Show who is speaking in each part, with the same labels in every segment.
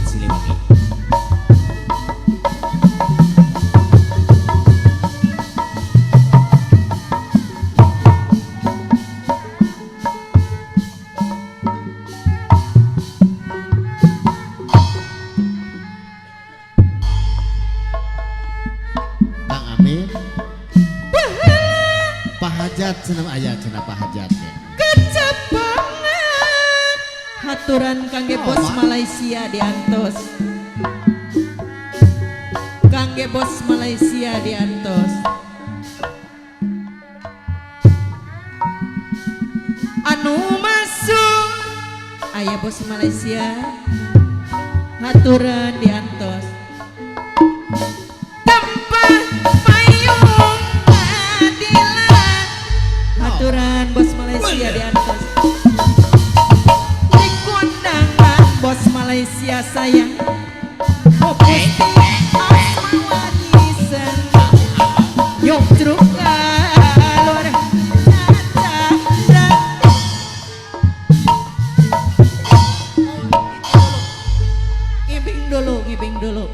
Speaker 1: Siliwangi.
Speaker 2: Kang Amin Pak Hajat senam ayah cenah Pak Hajat ya.
Speaker 3: Kecapangan haturan kangge bos Malaysia diantos. Kangge bos Malaysia diantos. Anu masuk ayah bos Malaysia haturan diantos. Tempat payung keadilan haturan bos Malaysia diantos. Di kondangan bos Malaysia sayang Kopi asmawanisan Yuk jeruk galur ngibing dulu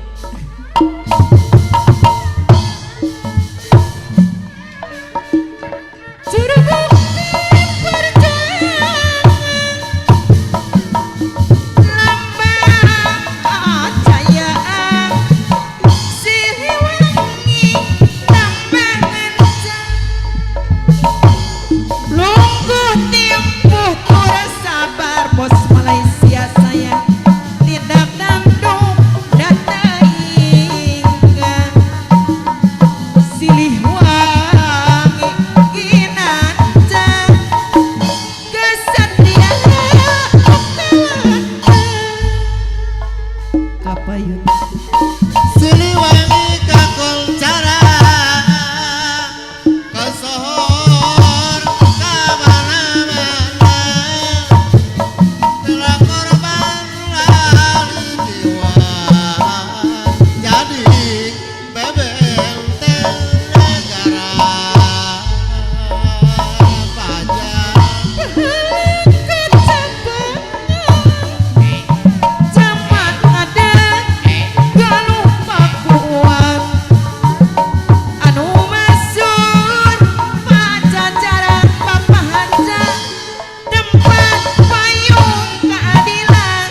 Speaker 3: bos Malaysia saya tidak gandung dan ingat silih wangi ginanjang kesetiaan kapayun
Speaker 2: Siliwangi kakol cara kesohor kamana-mana telah korban lali jiwa jadi bebenteng negara pajak
Speaker 3: Camat ada galuh pakuan anu masuk pajajaran papahanca tempat payung keadilan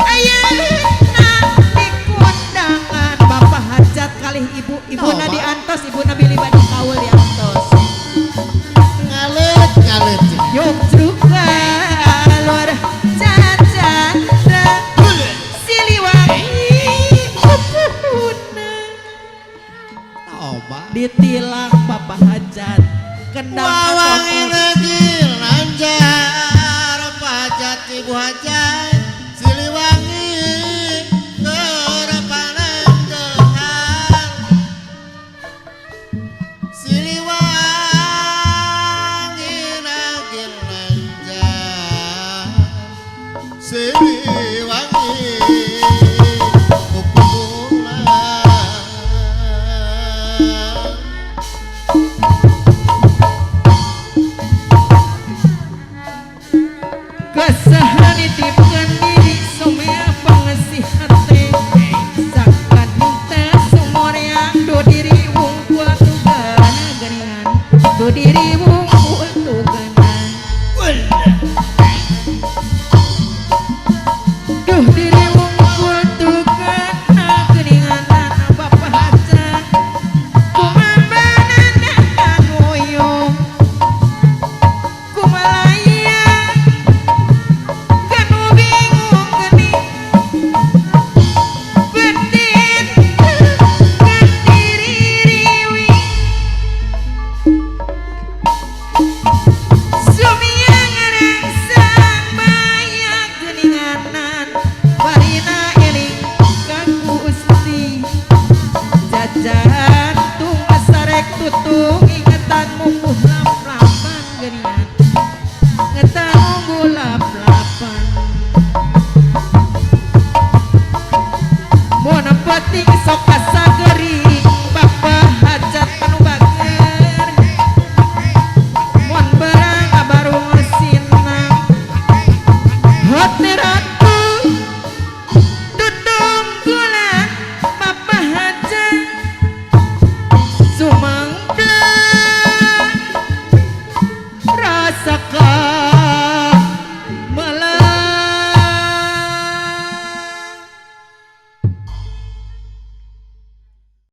Speaker 3: ayeuna di kondangan bapak hajat kalih ibu-ibuna diantos ibuna bilih badi kaul diantos
Speaker 2: ngalet
Speaker 3: yuk juga luar jajan Siliwangi kupuna
Speaker 2: coba
Speaker 3: ditilang bapak hajat kendang
Speaker 2: wawangi
Speaker 3: atau
Speaker 2: negil lancar pajak ibu hajat Siliwangi kerepanengan Siliwangi negil lancar Siliwangi kepulang
Speaker 3: kesahan nitipkeun diri somea pangasih hate sakan minta sumur yang do diri wungkul tugana geningan do diri wungkul tugana duh diri wungkul tugana geningan bapak hajat kumambanan dan ngoyong kumalaya kanu bingung geni betin ngadiri riwi sumia ngarangsang baya geninganan barina eling kang Gusti jajan tung sarek tutung ingetan mungguh lap-lapan geningan ngetan mungguh lap-lapan mun penting sok kasageuring bapak hajat anu bager mun barang abarung sinang hot